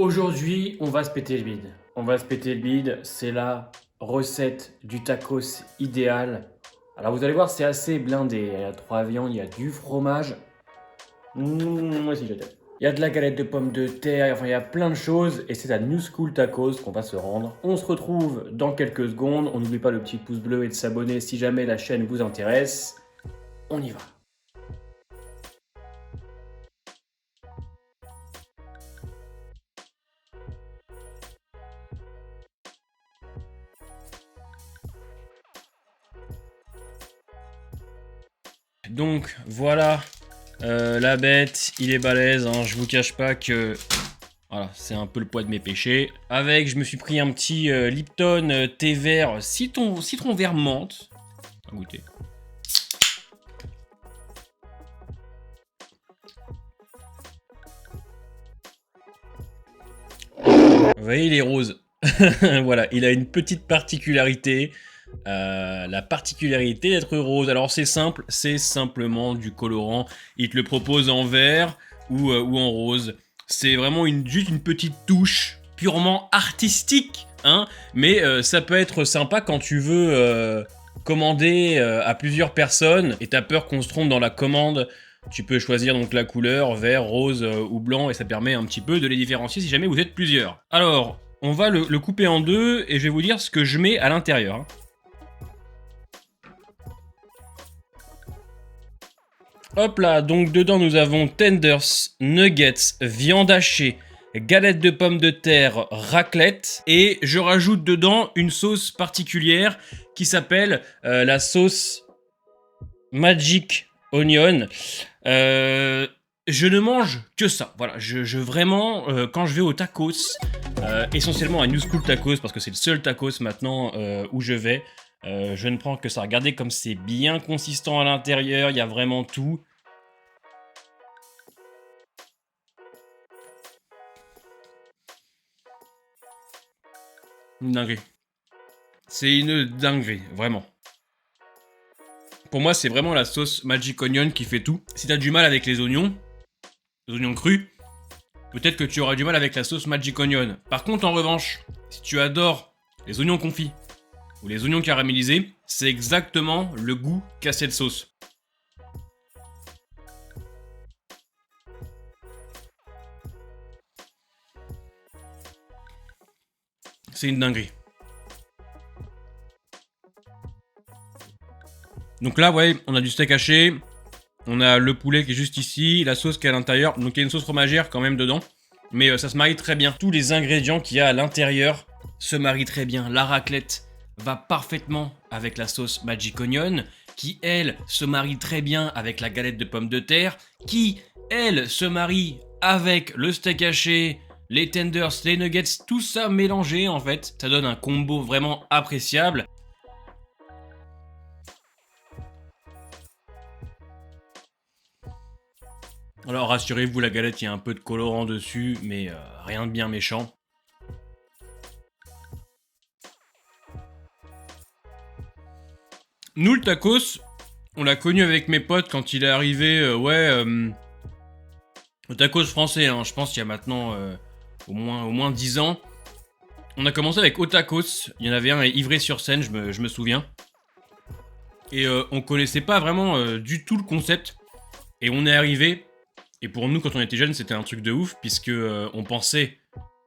Aujourd'hui, on va se péter le bide. On va se péter le bide, c'est la recette du tacos idéal. Alors vous allez voir, c'est assez blindé. Il y a 3 viandes, il y a du fromage. Moi aussi j'adore. Il y a de la galette de pommes de terre, enfin il y a plein de choses. Et c'est à New School Tacos qu'on va se rendre. On se retrouve dans quelques secondes. On n'oublie pas le petit pouce bleu et de s'abonner si jamais la chaîne vous intéresse. On y va. Donc voilà, la bête, il est balèze, hein, je vous cache pas que voilà, c'est un peu le poids de mes péchés. Avec, je me suis pris un petit Lipton thé vert citron vert menthe. À goûter. Vous voyez, il est rose. Voilà, il a une petite particularité. La particularité d'être rose. Alors c'est simple, c'est simplement du colorant. Il te le propose en vert ou en rose. C'est vraiment juste une petite touche purement artistique, hein. Mais ça peut être sympa quand tu veux commander à plusieurs personnes et t'as peur qu'on se trompe dans la commande. Tu peux choisir donc la couleur vert, rose ou blanc et ça permet un petit peu de les différencier si jamais vous êtes plusieurs. Alors, on va le couper en deux et je vais vous dire ce que je mets à l'intérieur, hein. Hop là, donc dedans nous avons tenders, nuggets, viande hachée, galette de pommes de terre, raclette, et je rajoute dedans une sauce particulière qui s'appelle la sauce Magic Onion. Je ne mange que ça, voilà, vraiment, quand je vais au tacos, essentiellement à New School Tacos, parce que c'est le seul tacos maintenant où je vais, je ne prends que ça. Regardez comme c'est bien consistant à l'intérieur, il y a vraiment tout. Une dinguerie. C'est une dinguerie, vraiment. Pour moi, c'est vraiment la sauce Magic Onion qui fait tout. Si t'as du mal avec les oignons crus, peut-être que tu auras du mal avec la sauce Magic Onion. Par contre, en revanche, si tu adores les oignons confits ou les oignons caramélisés, c'est exactement le goût qu'a cette sauce. C'est une dinguerie. Donc là, ouais, on a du steak haché, on a le poulet qui est juste ici, la sauce qui est à l'intérieur, donc il y a une sauce fromagère quand même dedans, mais ça se marie très bien. Tous les ingrédients qu'il y a à l'intérieur se marient très bien. La raclette va parfaitement avec la sauce Magic Onion, qui elle se marie très bien avec la galette de pommes de terre, qui elle se marie avec le steak haché, les tenders, les nuggets, tout ça mélangé en fait, ça donne un combo vraiment appréciable. Alors rassurez-vous, la galette, il y a un peu de colorant dessus, mais rien de bien méchant. Nous, le tacos, on l'a connu avec mes potes quand il est arrivé, le tacos français, hein, je pense qu'il y a maintenant au moins 10 ans. On a commencé avec Otakos, il y en avait un à Ivry-sur-Seine, je me souviens. Et on connaissait pas vraiment du tout le concept. Et on est arrivé, et pour nous, quand on était jeunes, c'était un truc de ouf, puisque on pensait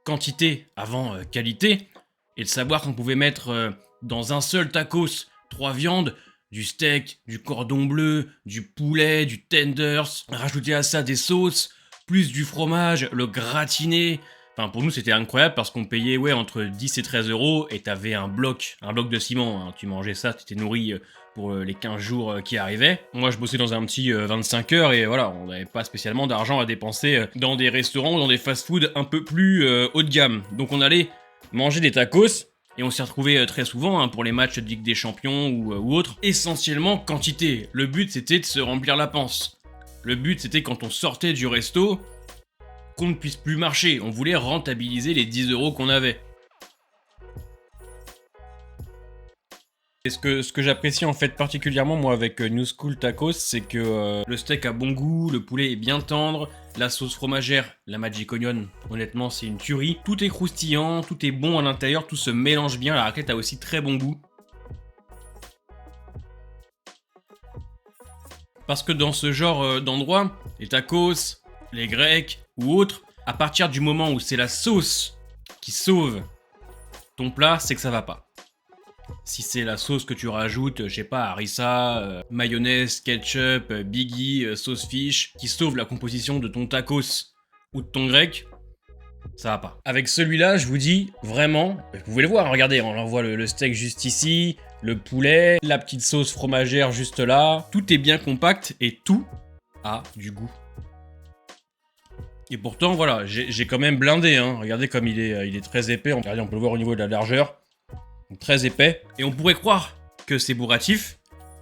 quantité avant qualité, et de savoir qu'on pouvait mettre dans un seul tacos 3 viandes, du steak, du cordon bleu, du poulet, du tenders, rajouter à ça des sauces, plus du fromage, le gratiné. Enfin, pour nous, c'était incroyable parce qu'on payait entre 10 et 13 euros et t'avais un bloc de ciment, hein. Tu mangeais ça, tu t'étais nourri pour les 15 jours qui arrivaient. Moi, je bossais dans un petit 25 heures et voilà, on n'avait pas spécialement d'argent à dépenser dans des restaurants ou dans des fast-food un peu plus haut de gamme. Donc on allait manger des tacos et on s'y retrouvait très souvent hein, pour les matchs de Ligue des Champions ou autres. Essentiellement quantité. Le but c'était de se remplir la panse. Le but c'était quand on sortait du resto qu'on ne puisse plus marcher. On voulait rentabiliser les 10 euros qu'on avait. Et ce que j'apprécie en fait particulièrement moi avec New School Tacos, c'est que le steak a bon goût, le poulet est bien tendre, la sauce fromagère, la Magic Onion, honnêtement c'est une tuerie. Tout est croustillant, tout est bon à l'intérieur, tout se mélange bien, la raclette a aussi très bon goût. Parce que dans ce genre d'endroit, les tacos, les grecs ou autres, à partir du moment où c'est la sauce qui sauve ton plat, c'est que ça va pas. Si c'est la sauce que tu rajoutes, je sais pas, harissa, mayonnaise, ketchup, biggie, sauce fish, qui sauve la composition de ton tacos ou de ton grec, ça va pas. Avec celui-là, je vous dis, vraiment, vous pouvez le voir, regardez, on envoie le steak juste ici, le poulet, la petite sauce fromagère juste là, tout est bien compact et tout a du goût. Et pourtant, voilà, j'ai quand même blindé, hein. Regardez comme il est très épais, regardez, on peut le voir au niveau de la largeur. Très épais, et on pourrait croire que c'est bourratif.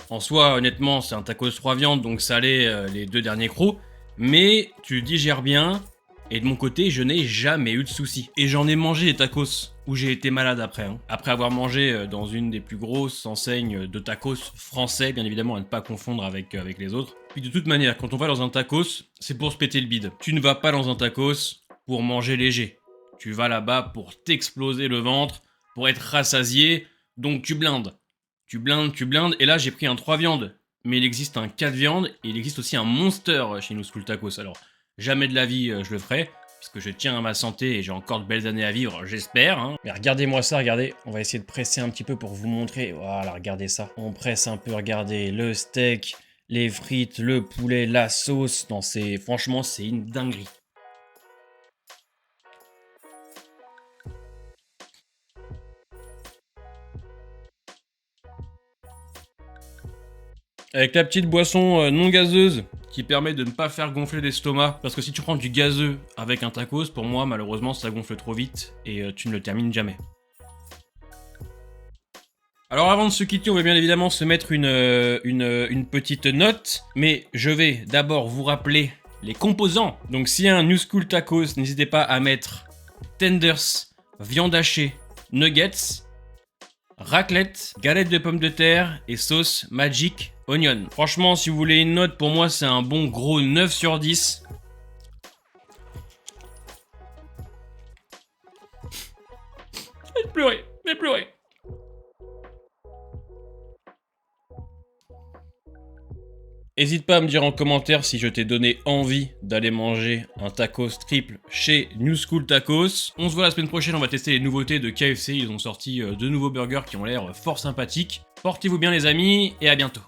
En soi, honnêtement, c'est un tacos 3 viandes, donc salé les 2 derniers crocs, mais tu digères bien, et de mon côté, je n'ai jamais eu de soucis. Et j'en ai mangé des tacos où j'ai été malade après. Hein. Après avoir mangé dans une des plus grosses enseignes de tacos français, bien évidemment, à ne pas confondre avec les autres. Puis de toute manière, quand on va dans un tacos, c'est pour se péter le bide. Tu ne vas pas dans un tacos pour manger léger. Tu vas là-bas pour t'exploser le ventre, pour être rassasié, donc tu blindes. Tu blindes, et là j'ai pris un 3 viandes. Mais il existe un 4 viandes, et il existe aussi un monster chez New School Tacos. Alors, jamais de la vie je le ferai, puisque je tiens à ma santé et j'ai encore de belles années à vivre, j'espère. Hein. Mais regardez-moi ça, regardez, on va essayer de presser un petit peu pour vous montrer. Voilà, regardez ça. On presse un peu, regardez, le steak, les frites, le poulet, la sauce. Non, franchement, c'est une dinguerie. Avec la petite boisson non gazeuse qui permet de ne pas faire gonfler l'estomac. Parce que si tu prends du gazeux avec un tacos, pour moi, malheureusement, ça gonfle trop vite et tu ne le termines jamais. Alors avant de se quitter, on va bien évidemment se mettre une petite note. Mais je vais d'abord vous rappeler les composants. Donc s'il y a un New School Tacos, n'hésitez pas à mettre tenders, viande hachée, nuggets, raclette, galette de pommes de terre et sauce Magic Onion. Franchement, si vous voulez une note, pour moi, c'est un bon gros 9 sur 10. Je vais pleurer. N'hésite pas à me dire en commentaire si je t'ai donné envie d'aller manger un tacos triple chez New School Tacos. On se voit la semaine prochaine, on va tester les nouveautés de KFC. Ils ont sorti de nouveaux burgers qui ont l'air fort sympathiques. Portez-vous bien les amis et à bientôt.